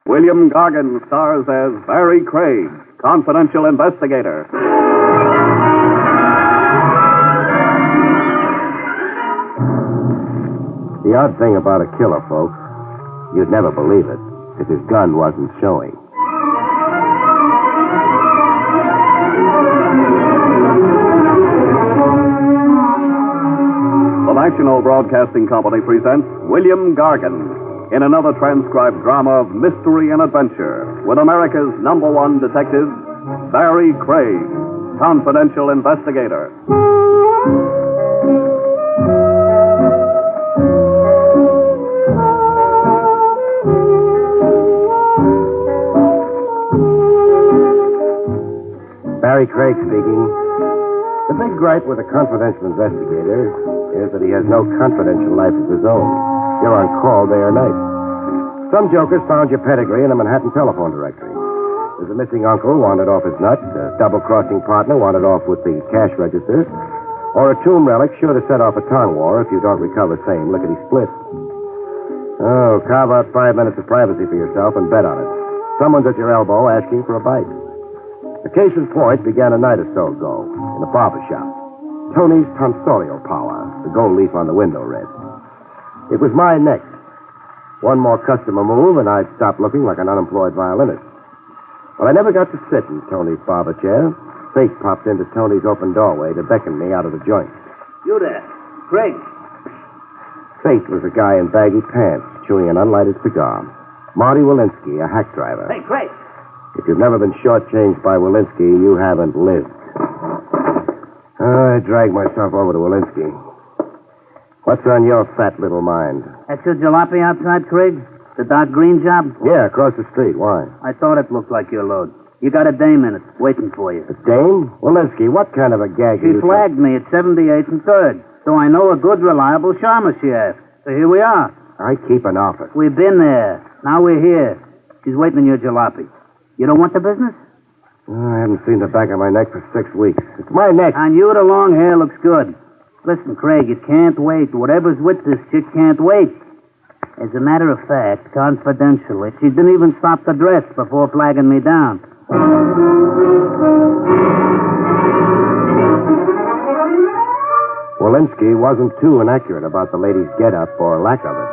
William Gargan stars as Barrie Craig, confidential investigator. The odd thing about a killer, folks, you'd never believe it if his gun wasn't showing. The National Broadcasting Company presents William Gargan in another transcribed drama of mystery and adventure with America's #1 detective, Barrie Craig, confidential investigator. Barrie Craig speaking. The big gripe with a confidential investigator is that he has no confidential life of his own. You're on call day or night. Some jokers found your pedigree in a Manhattan telephone directory. There's a missing uncle wanted off his nut, a double-crossing partner wanted off with the cash register, or a tomb relic sure to set off a tongue war if you don't recover same lickety-split. Oh, carve out 5 minutes of privacy for yourself and bet on it. Someone's at your elbow asking for a bite. The case in point began a night or so ago in a barber shop. Tony's tonsorial power, the gold leaf on the window read. It was my next. One more customer move, and I'd stop looking like an unemployed violinist. But I never got to sit in Tony's barber chair. Fate popped into Tony's open doorway to beckon me out of the joint. You there, Craig. Fate was a guy in baggy pants chewing an unlighted cigar. Marty Walensky, a hack driver. Hey, Craig. If you've never been shortchanged by Walensky, you haven't lived. I dragged myself over to Walensky. What's on your fat little mind? That's your jalopy outside, Craig? The dark green job? Yeah, across the street. Why? I thought it looked like your load. You got a dame in it, waiting for you. A dame? Walensky, what kind of a gag She flagged me at 78th and 3rd, so I know a good, reliable shaman she asked. So here we are. I keep an office. We've been there. Now we're here. She's waiting on your jalopy. You don't want the business? I haven't seen the back of my neck for 6 weeks. It's my neck. On you, the long hair looks good. Listen, Craig, it can't wait. Whatever's with this chick can't wait. As a matter of fact, confidentially, she didn't even stop the dress before flagging me down. Walensky wasn't too inaccurate about the lady's get-up or lack of it.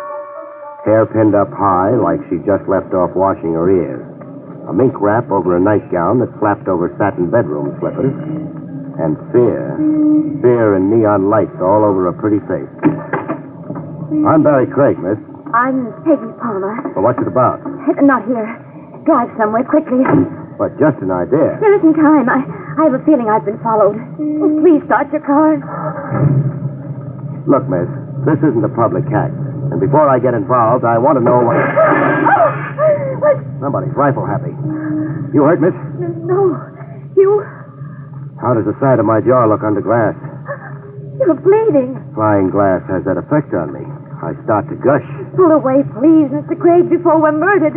Hair pinned up high like she just left off washing her ears. A mink wrap over a nightgown that flapped over satin bedroom slippers. And fear in neon lights all over a pretty face. I'm Barrie Craig, miss. I'm Peggy Palmer. Well, what's it about? Not here. Drive somewhere quickly. But just an idea. There isn't time. I have a feeling I've been followed. Oh, please start your car. Look, miss, this isn't a public hack. And before I get involved, I want to know what... What? Somebody's rifle happy. You hurt, miss? No. You... How does the side of my jaw look under glass? You're bleeding. Flying glass has that effect on me. I start to gush. Pull away, please, Mr. Craig, before we're murdered.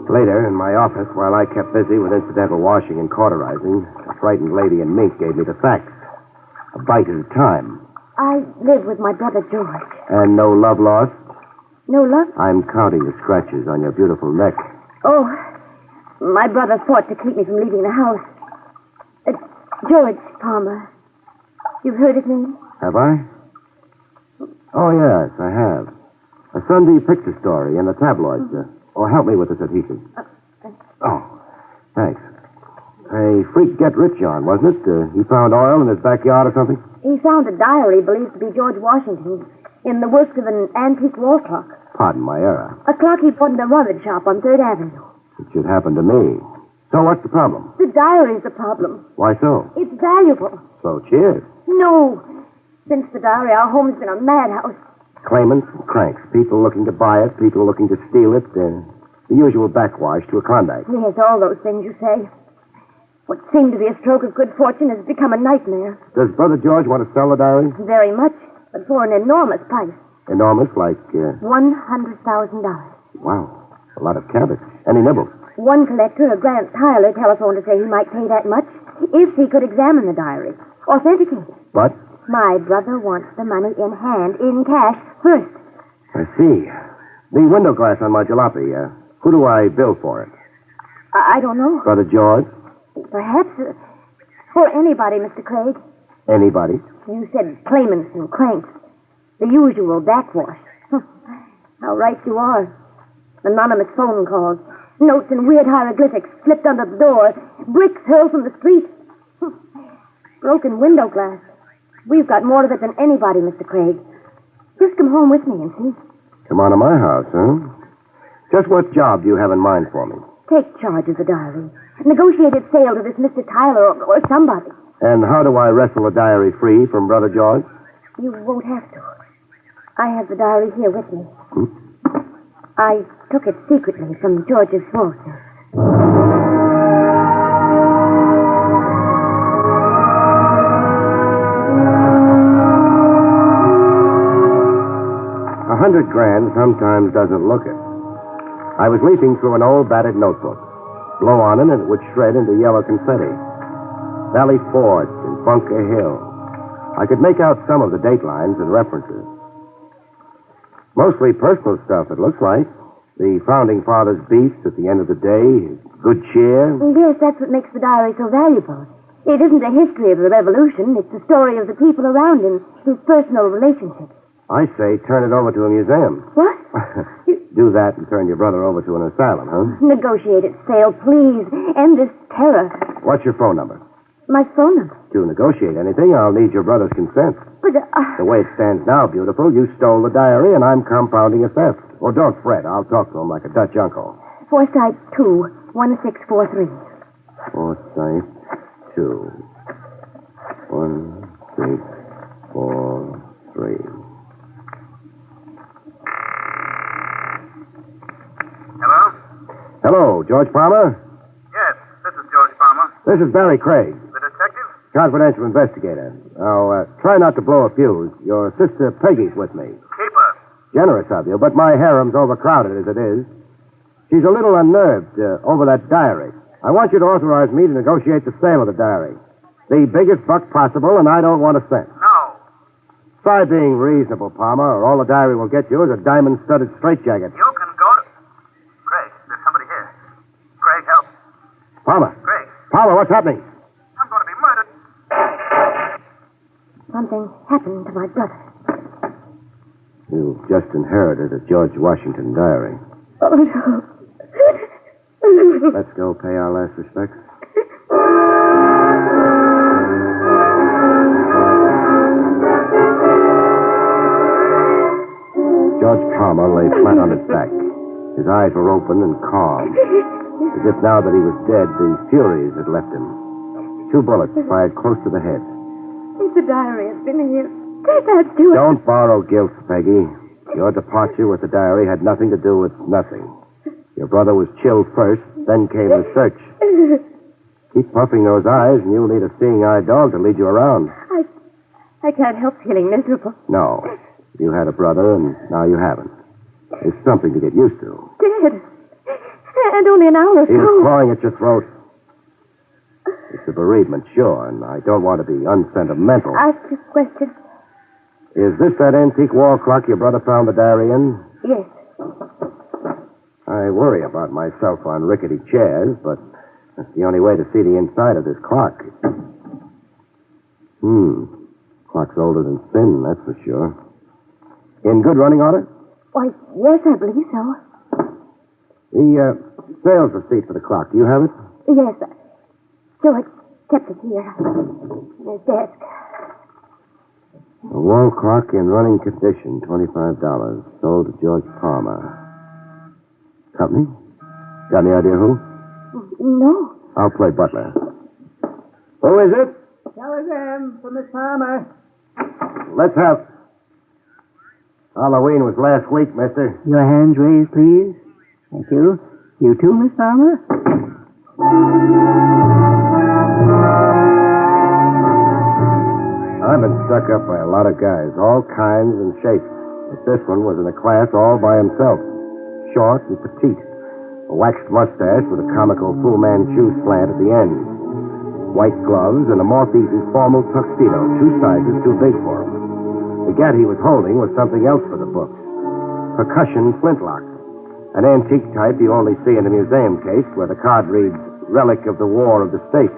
Later, in my office, while I kept busy with incidental washing and cauterizing, a frightened lady in mink gave me the facts. A bite at a time. I live with my brother, George. And no love lost? No love? I'm counting the scratches on your beautiful neck. Oh, my brother fought to keep me from leaving the house. George Palmer. You've heard his name? Have I? Oh, yes, I have. A Sunday picture story in the tabloids. Help me with this adhesive. Thanks. A freak get-rich yarn, wasn't it? He found oil in his backyard or something? He found a diary believed to be George Washington's in the works of an antique wall clock. Pardon my error. A clock he bought in a rummage shop on 3rd Avenue. It should happen to me. So what's the problem? The diary's the problem. Why so? It's valuable. So cheers. No. Since the diary, our home's been a madhouse. Claimants and cranks. People looking to buy it, people looking to steal it. The usual backwash to a Klondike. Yes, all those things you say. What seemed to be a stroke of good fortune has become a nightmare. Does Brother George want to sell the diary? Very much, but for an enormous price. Enormous, like... $100,000. Wow. A lot of cabbage. Any nibbles? One collector, a Grant Tyler, telephoned to say he might pay that much if he could examine the diary, authenticate it. But? My brother wants the money in hand, in cash, first. I see. The window glass on my jalopy, who do I bill for it? I don't know. Brother George? Perhaps for anybody, Mr. Craig. Anybody? You said claimants and cranks. The usual backwash. How right you are. Anonymous phone calls. Notes in weird hieroglyphics slipped under the door. Bricks hurled from the street. Broken window glass. We've got more of it than anybody, Mr. Craig. Just come home with me and see. Come on to my house, huh? Just what job do you have in mind for me? Take charge of the diary. Negotiated sale to this Mr. Tyler or somebody. And how do I wrestle the diary free from Brother George? You won't have to. I have the diary here with me. I took it secretly from George's vault. $100,000 sometimes doesn't look it. I was leafing through an old battered notebook. Blow on it and it would shred into yellow confetti. Valley Forge and Bunker Hill. I could make out some of the date lines and references. Mostly personal stuff, it looks like. The Founding Fathers' beast at the end of the day, good cheer. Yes, that's what makes the diary so valuable. It isn't a history of the revolution. It's the story of the people around him, his personal relationships. I say turn it over to a museum. What? Do that and turn your brother over to an asylum, huh? Negotiated sale, please. End this terror. What's your phone number? My phone number. To negotiate anything, I'll need your brother's consent. But, The way it stands now, beautiful, you stole the diary and I'm compounding a theft. Oh, don't fret. I'll talk to him like a Dutch uncle. Forsyth 2, 1643. Forsyth 2, 1643. Hello? Hello, George Palmer? Yes, this is George Palmer. This is Barrie Craig, The detective? confidential investigator. Now, try not to blow a fuse. Your sister Peggy's with me. Keep her. Generous of you, but my harem's overcrowded as it is. She's a little unnerved over that diary. I want you to authorize me to negotiate the sale of the diary. The biggest buck possible, and I don't want a cent. No. Try being reasonable, Palmer, or all the diary will get you is a diamond-studded straitjacket. You can go to... Craig, there's somebody here. Craig, help. Palmer! Craig, Palmer, what's happening? I'm going to be murdered. Something happened to my brother. You've just inherited a George Washington diary. Oh, no. Let's go pay our last respects. George Palmer lay flat on his back. His eyes were open and calm. As if now that he was dead, the furies had left him. 2 bullets fired close to the head. If the diary has been here, that's too... Don't borrow guilt, Peggy. Your departure with the diary had nothing to do with nothing. Your brother was chilled first, then came the search. Keep puffing those eyes, and you'll need a seeing-eye dog to lead you around. I can't help feeling miserable. No. You had a brother, and now you haven't. It's something to get used to. Dead. And only an hour He was ago. clawing at your throat. It's a bereavement, sure, and I don't want to be unsentimental. Ask a question. Is this that antique wall clock your brother found the diary in? Yes. I worry about myself on rickety chairs, but that's the only way to see the inside of this clock. Clock's older than sin, that's for sure. In good running order? Why, yes, I believe so. The sales receipt for the clock, do you have it? Yes. George kept it here. In his desk. A wall clock in running condition, $25. Sold to George Palmer. Company? Got any idea who? No. I'll play butler. Who is it? Telegram for Miss Palmer. Let's have... Halloween was last week, mister. Your hands raised, please. Thank you. You too, Miss Palmer? I've been stuck up by a lot of guys, all kinds and shapes. But this one was in a class all by himself. Short and petite. A waxed mustache with a comical Fu Manchu slant at the end. White gloves and a moth-eaten formal tuxedo, 2 sizes too big for him. The gat he was holding was something else for the books. Percussion flintlock. An antique type you only see in a museum case where the card reads, Relic of the War of the States.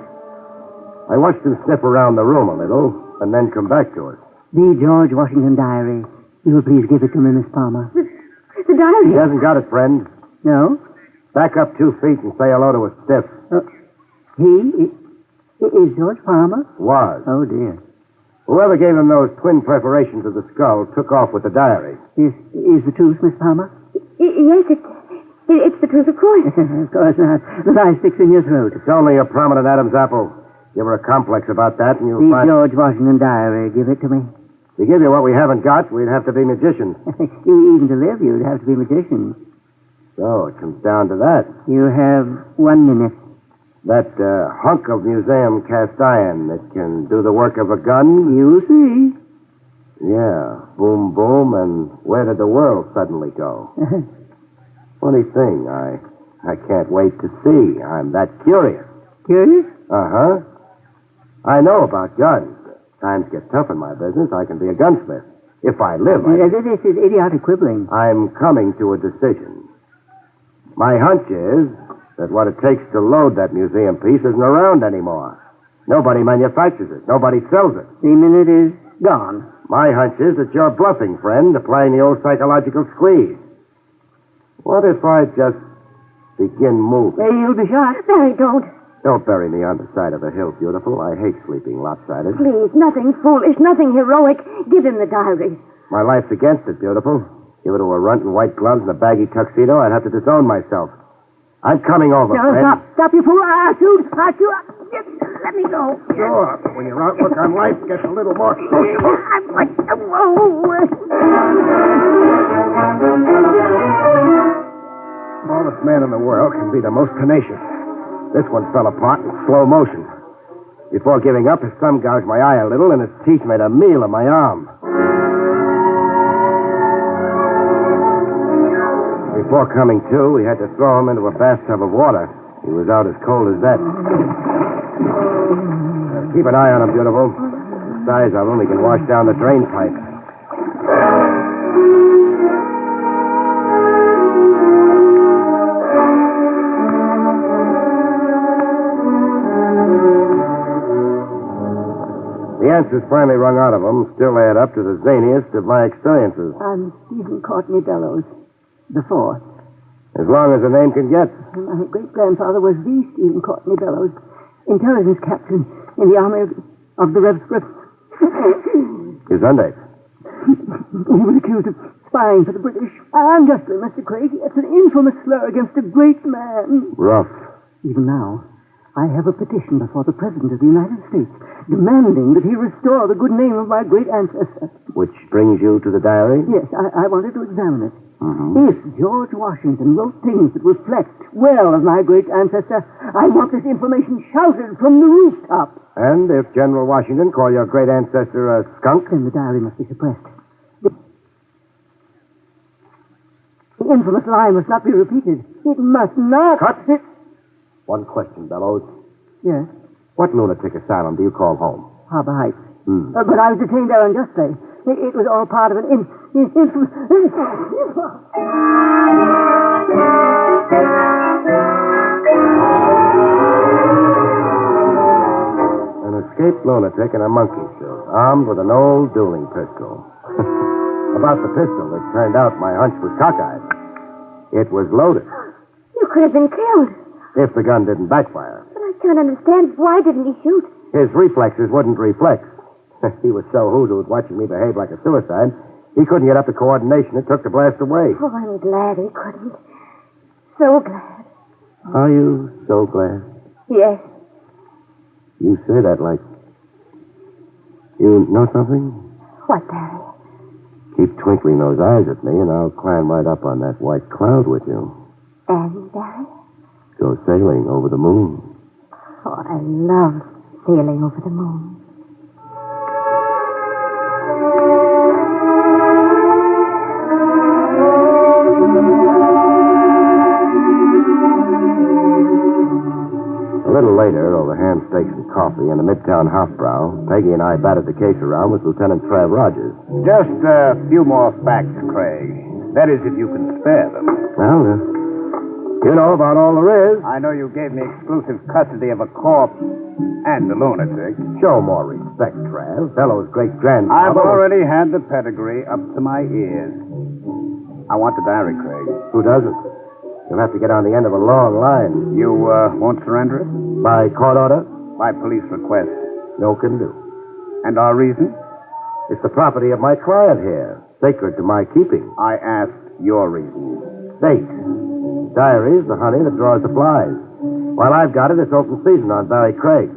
I watched him sniff around the room a little and then come back to us. The George Washington diary. You will please give it to me, Miss Palmer. The diary. He hasn't got it, friend. No? Back up 2 feet and say hello to a stiff. He is George Palmer? Was. Oh, dear. Whoever gave him those twin perforations of the skull took off with the diary. Is the truth, Miss Palmer? Yes, it's the truth, of course. Of course not. The lie sticks in your throat. It's only a prominent Adam's apple. Give her a complex about that and you'll The find... George Washington diary. Give it to me. To give you what we haven't got, we'd have to be magicians. Even to live, you'd have to be magicians. So it comes down to that. You have 1 minute. That hunk of museum cast iron that can do the work of a gun? You'll see. Yeah. Boom, boom, and where did the world suddenly go? Funny thing, I can't wait to see. I'm that curious. Curious? Uh-huh. I know about guns. Times get tough in my business. I can be a gunsmith. If I live, This is idiotic quibbling. I'm coming to a decision. My hunch is that what it takes to load that museum piece isn't around anymore. Nobody manufactures it. Nobody sells it. The minute is gone. My hunch is that you're bluffing, friend, applying the old psychological squeeze. What if I just begin moving? You'll be shot. Barry, don't. Don't bury me on the side of a hill, beautiful. I hate sleeping lopsided. Please, nothing foolish, nothing heroic. Give him the diary. My life's against it, beautiful. Give it to a runt in white gloves and a baggy tuxedo, I'd have to disown myself. I'm coming over, No, friend. stop, you fool. I shoot. Let me go. Sure, but when your outlook on life gets a little more... I'm like, whoa. Smallest man in the world can be the most tenacious. This one fell apart in slow motion. Before giving up, his thumb gouged my eye a little, and his teeth made a meal of my arm. Before coming to, we had to throw him into a bathtub of water. He was out as cold as that. Keep an eye on him, beautiful. The size of him, he can wash down the drain pipe. The answers finally wrung out of him still add up to the zaniest of my experiences. I'm Stephen Courtney Bellows, the fourth. As long as a name can get. My great-grandfather was the Stephen Courtney Bellows, intelligence captain in the army of the Rev. His Sunday. He was accused of spying for the British. Unjustly, Mr. Craig. It's an infamous slur against a great man. Rough. Even now, I have a petition before the President of the United States demanding that he restore the good name of my great ancestor. Which brings you to the diary? Yes, I wanted to examine it. Mm-hmm. If George Washington wrote things that reflect well of my great ancestor, I want this information shouted from the rooftop. And if General Washington called your great ancestor a skunk? Then the diary must be suppressed. The infamous lie must not be repeated. It must not. Cut! One question, Bellows. Yes, What lunatic asylum do you call home? Harbor Heights. Hmm. But I was detained there unjustly. It was all part of an infamous... An escaped lunatic in a monkey suit, armed with an old dueling pistol. About the pistol, it turned out my hunch was cockeyed. It was loaded. You could have been killed. If the gun didn't backfire. But I can't understand. Why didn't he shoot? His reflexes wouldn't reflex. He was so hoodooed watching me behave like a suicide, he couldn't get up the coordination it took to blast away. Oh, I'm glad he couldn't. So glad. Are you so glad? Yes. You say that like... You know something? What, Barry? Keep twinkling those eyes at me, and I'll climb right up on that white cloud with you. And, Barry? Go sailing over the moon. Oh, I love sailing over the moon. ham steaks and coffee and a Midtown Hofbrau, Peggy and I batted the case around with Lieutenant Trav Rogers. Just a few more facts, Craig. That is, if you can spare them. Well, you know about all there is. I know you gave me exclusive custody of a corpse and a lunatic. Show more respect, Trav. Fellow's great-grandfather. I've already had the pedigree up to my ears. I want the diary, Craig. Who doesn't? You'll have to get on the end of a long line. You won't surrender it? By court order? By police request. No can do. And our reason? It's the property of my client here, sacred to my keeping. I asked your reason. State. Diary's the honey that draws the flies. While I've got it, it's open season on Barrie Craig.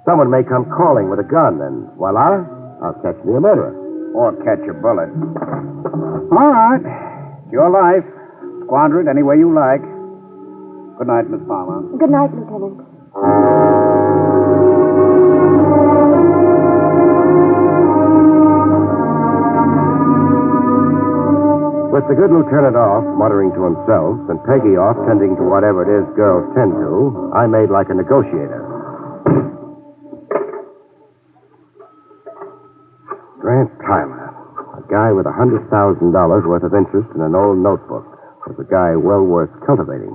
Someone may come calling with a gun, and voila, I'll catch me a murderer. Or catch a bullet. All right. It's your life. Squander it any way you like. Good night, Miss Palmer. Good night, Lieutenant. With the good lieutenant off, muttering to himself, and Peggy off, tending to whatever it is girls tend to, I made like a negotiator. Grant Tyler, a guy with $100,000 worth of interest in an old notebook, was a guy well worth cultivating.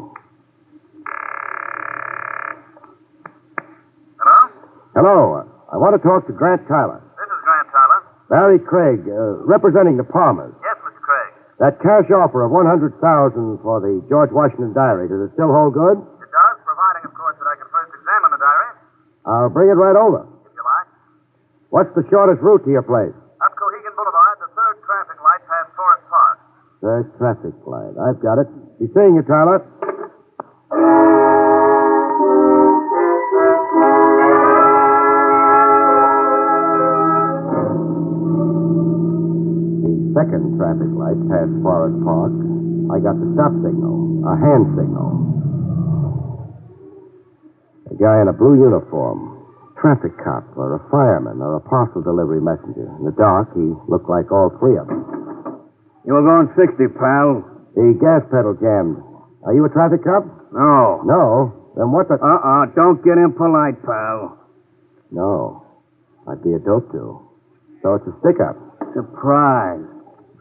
Hello? Hello, I want to talk to Grant Tyler. This is Grant Tyler. Barrie Craig, representing the Palmers. Yes, Mr. Craig. That cash offer of $100,000 for the George Washington diary, does it still hold good? It does, providing, of course, that I can first examine the diary, I'll bring it right over. if you like. What's the shortest route to your place? Up Cohegan Boulevard, the third traffic light past Forest Park. Third traffic light. I've got it. Be seeing you, Tyler. The second traffic light past Forest Park. I got the stop signal, a hand signal. A guy in a blue uniform. Traffic cop or a fireman or a parcel delivery messenger. In the dark, he looked like all three of them. You were going 60, pal. The gas pedal jammed. Are you a traffic cop? No. No. Then what the... Don't get impolite, pal. No. I'd be a dope too. So it's a stick-up. Surprise.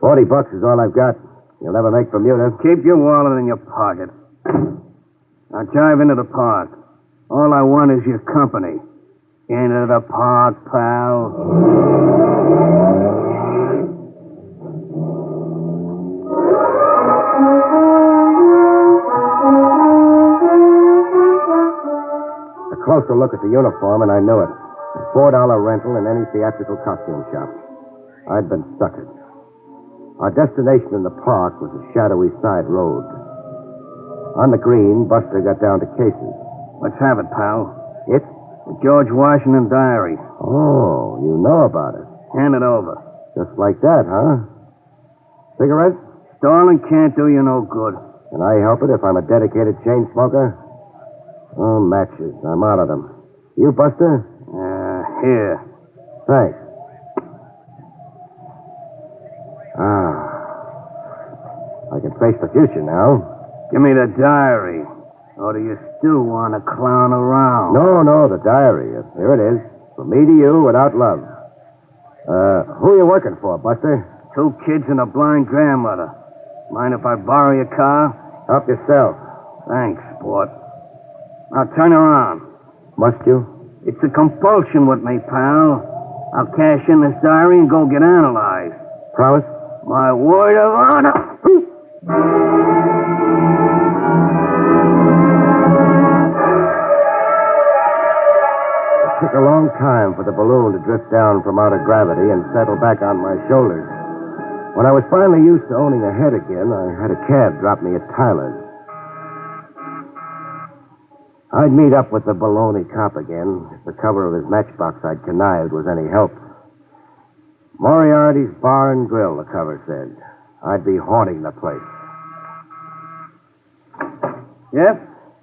$40 is all I've got. You'll never make Bermuda. Keep your wallet in your pocket. Now drive into the park. All I want is your company. Into the park, pal. A closer look at the uniform, and I knew it. A $4 rental in any theatrical costume shop. I'd been suckered. Our destination in the park was a shadowy side road. On the green, Buster got down to cases. Let's have it, pal. It? The George Washington diary. Oh, you know about it. Hand it over. Just like that, huh? Cigarette? Stalling can't do you no good. Can I help it if I'm a dedicated chain smoker? Oh, matches. I'm out of them. You, Buster? Here. Thanks. I can face the future now. Give me the diary. Or do you still want to clown around? No, the diary. Here it is. From me to you without love. Who are you working for, Buster? 2 kids and a blind grandmother. Mind if I borrow your car? Help yourself. Thanks, sport. Now turn around. Must you? It's a compulsion with me, pal. I'll cash in this diary and go get analyzed. Promise? My word of honor. It took a long time for the balloon to drift down from out of gravity and settle back on my shoulders. When I was finally used to owning a head again, I had a cab drop me at Tyler's. I'd meet up with the baloney cop again if the cover of his matchbox I'd connived was any help. Moriarty's Bar and Grill, the cover said. I'd be haunting the place. Yes?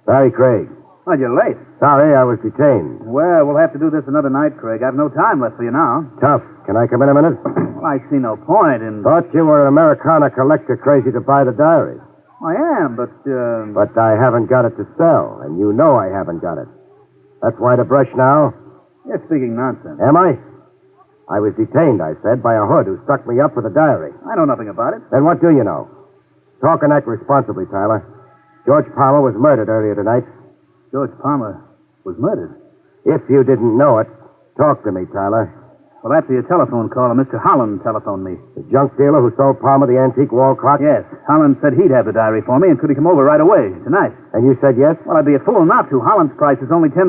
Barrie Craig. Oh, you're late. Sorry, I was detained. Well, we'll have to do this another night, Craig. I've no time left for you now. Tough. Can I come in a minute? Well, I see no point in... Thought you were an Americana collector crazy to buy the diary. I am, but... But I haven't got it to sell, and you know I haven't got it. That's why to brush now? You're speaking nonsense. Am I? I was detained, I said, by a hood who stuck me up with a diary. I know nothing about it. Then what do you know? Talk and act responsibly, Tyler. George Palmer was murdered earlier tonight. George Palmer was murdered. If you didn't know it, talk to me, Tyler. Well, after your telephone call, Mr. Holland telephoned me. The junk dealer who sold Palmer the antique wall clock? Yes. Holland said he'd have the diary for me, and could he come over right away, tonight? And you said yes? Well, I'd be a fool not to. Holland's price is only $10,000.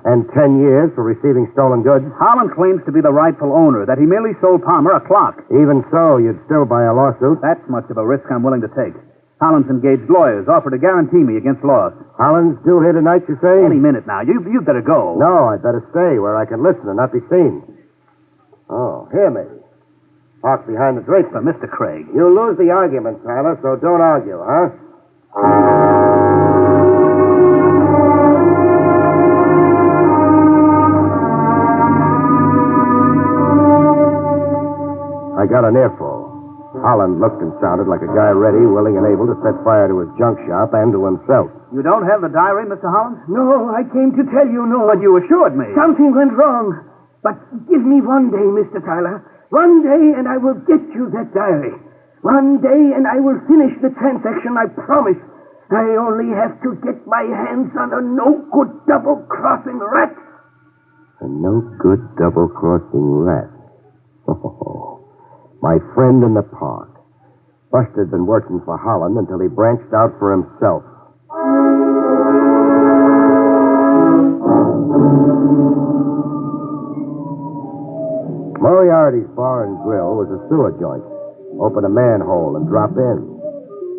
And 10 years for receiving stolen goods? Holland claims to be the rightful owner, that he merely sold Palmer a clock. Even so, you'd still buy a lawsuit? That's much of a risk I'm willing to take. Holland's engaged lawyers, offered to guarantee me against loss. Holland's due here tonight, you say? Any minute now. You'd better go. No, I'd better stay where I can listen and not be seen. Oh, here, maybe. Park behind the drapery. But, Mr. Craig. You'll lose the argument, Tyler, so don't argue, huh? I got an earful. Holland looked and sounded like a guy ready, willing, and able to set fire to his junk shop and to himself. You don't have the diary, Mr. Holland? No, I came to tell you no. But you assured me. Something went wrong. But give me one day, Mr. Tyler. One day, and I will get you that diary. One day, and I will finish the transaction, I promise. I only have to get my hands on a no-good double-crossing rat. A no-good double-crossing rat. Oh, my friend in the park. Buster'd been working for Holland until he branched out for himself. Moriarty's Bar and Grill was a sewer joint. Open a manhole and drop in.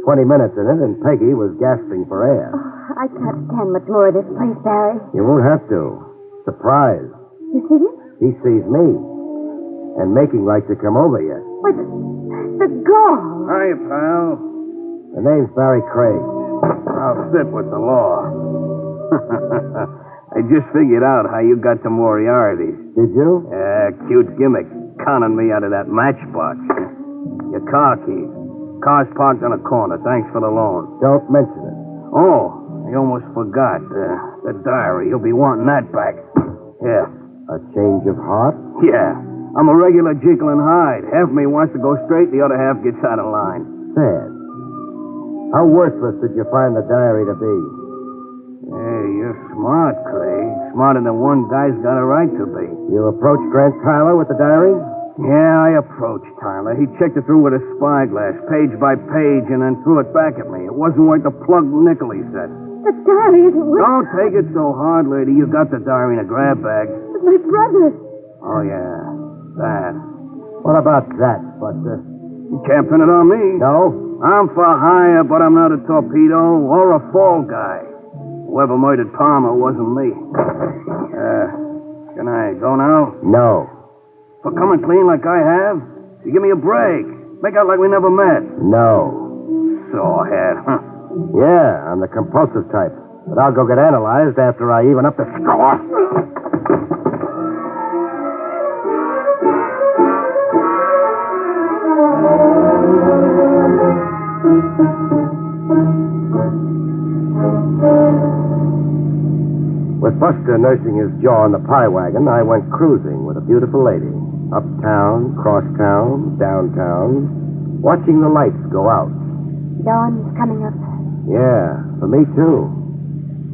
20 minutes in it, and Peggy was gasping for air. Oh, I can't stand much more of this place, Barry. You won't have to. Surprise. You see him? He sees me. And making like to come over yet. Why, the gall. Hi, pal. The name's Barrie Craig. I'll sit with the law. I just figured out how you got to Moriarty's. Did you? Cute gimmick. Conning me out of that matchbox. Your car keys. Car's parked on a corner. Thanks for the loan. Don't mention it. Oh, I almost forgot. The diary. You'll be wanting that back. Here. A change of heart? Yeah. I'm a regular Jekyll and Hyde. Half me wants to go straight, the other half gets out of line. Sad. How worthless did you find the diary to be? Hey, you're smart, Craig. Smarter than one guy's got a right to be. You approached Grant Tyler with the diary? Yeah, I approached Tyler. He checked it through with a spyglass, page by page, and then threw it back at me. It wasn't worth the plugged nickel, he said. The diary isn't with... Don't take it so hard, lady. You got the diary in a grab bag. It's my brother. Oh, yeah. That. What about that, Buster? You can't pin it on me. No? I'm for hire, but I'm not a torpedo or a fall guy. Whoever murdered Palmer wasn't me. Can I go now? No. For coming clean like I have? You give me a break. Make out like we never met. No. Sawhead, huh? Yeah, I'm the compulsive type. But I'll go get analyzed after I even up the score. With Buster nursing his jaw in the pie wagon, I went cruising with a beautiful lady. Uptown, crosstown, downtown, watching the lights go out. Dawn's coming up. Yeah, for me too.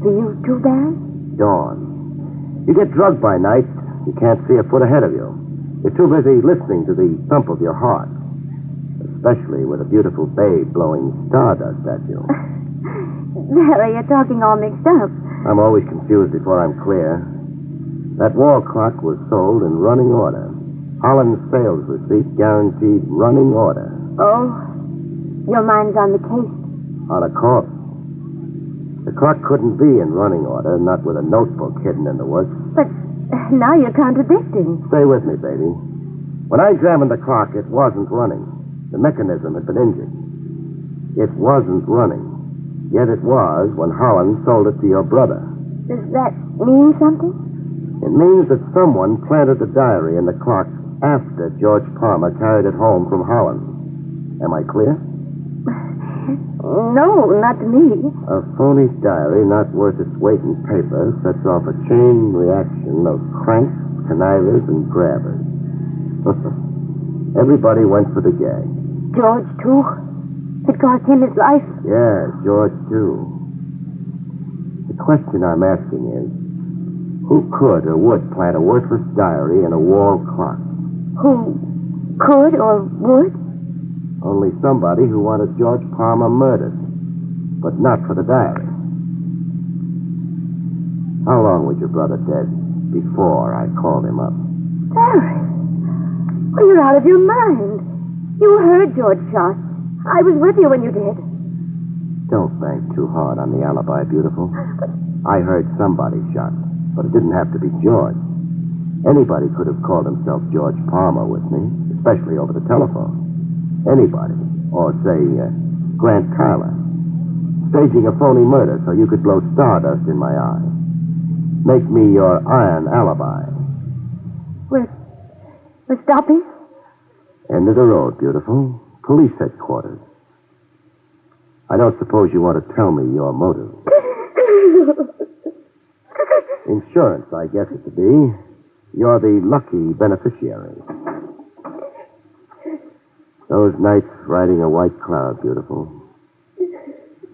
For you too, Barry? Dawn. You get drugged by night, you can't see a foot ahead of you. You're too busy listening to the thump of your heart. Especially with a beautiful babe blowing stardust at you. Barry, you're talking all mixed up. I'm always confused before I'm clear. That wall clock was sold in running order. Holland's sales receipt guaranteed running order. Oh, your mind's on the case. On a corpse. The clock couldn't be in running order, not with a notebook hidden in the works. But now you're contradicting. Stay with me, baby. When I examined the clock, it wasn't running. The mechanism had been injured. It wasn't running. Yet it was when Holland sold it to your brother. Does that mean something? It means that someone planted the diary in the clock after George Palmer carried it home from Holland. Am I clear? No, not me. A phony diary not worth its weight in paper sets off a chain reaction of cranks, connivers, and grabbers. Everybody went for the gag. George, too? It cost him his life? Yeah, George, too. The question I'm asking is, who could or would plant a worthless diary in a wall clock? Who could or would? Only somebody who wanted George Palmer murdered, but not for the diary. How long was your brother dead before I called him up? Barry, well, you're out of your mind. You heard George shot. I was with you when you did. Don't bank too hard on the alibi, beautiful. I heard somebody shot, but it didn't have to be George. Anybody could have called himself George Palmer with me, especially over the telephone. Anybody. Or, say, Grant Tyler. Staging a phony murder so you could blow stardust in my eye. Make me your iron alibi. We're stopping? End of the road, beautiful. Police headquarters. I don't suppose you want to tell me your motive. Insurance, I guess it to be. You're the lucky beneficiary. Those nights riding a white cloud, beautiful.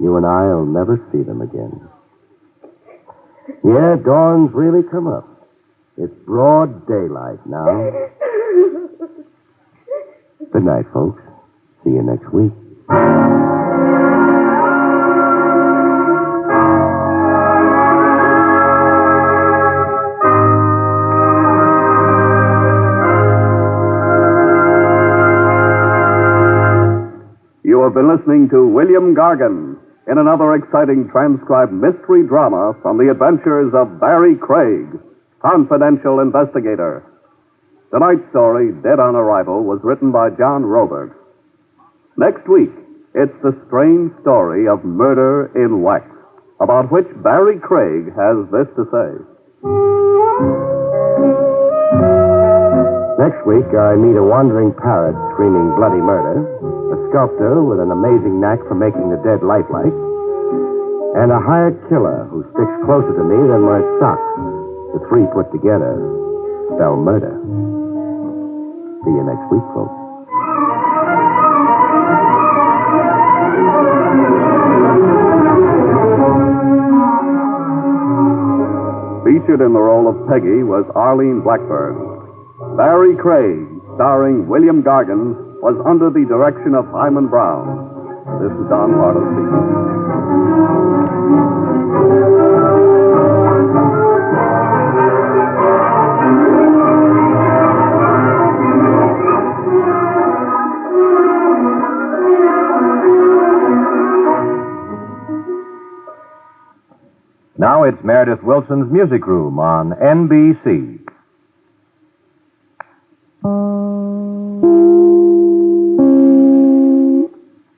You and I'll never see them again. Yeah, dawn's really come up. It's broad daylight now. Good night, folks. See you next week. You have been listening to William Gargan in another exciting transcribed mystery drama from the adventures of Barrie Craig, Confidential Investigator. Tonight's story, Dead on Arrival, was written by John Robert. Next week, it's the strange story of Murder in Wax, about which Barrie Craig has this to say. Next week, I meet a wandering parrot screaming bloody murder, a sculptor with an amazing knack for making the dead lifelike, and a hired killer who sticks closer to me than my socks. The three put together spell murder. See you next week, folks. Featured in the role of Peggy was Arlene Blackburn. Barrie Craig, starring William Gargan, was under the direction of Hyman Brown. This is Don Pardo speaking. Now it's Meredith Wilson's Music Room on NBC.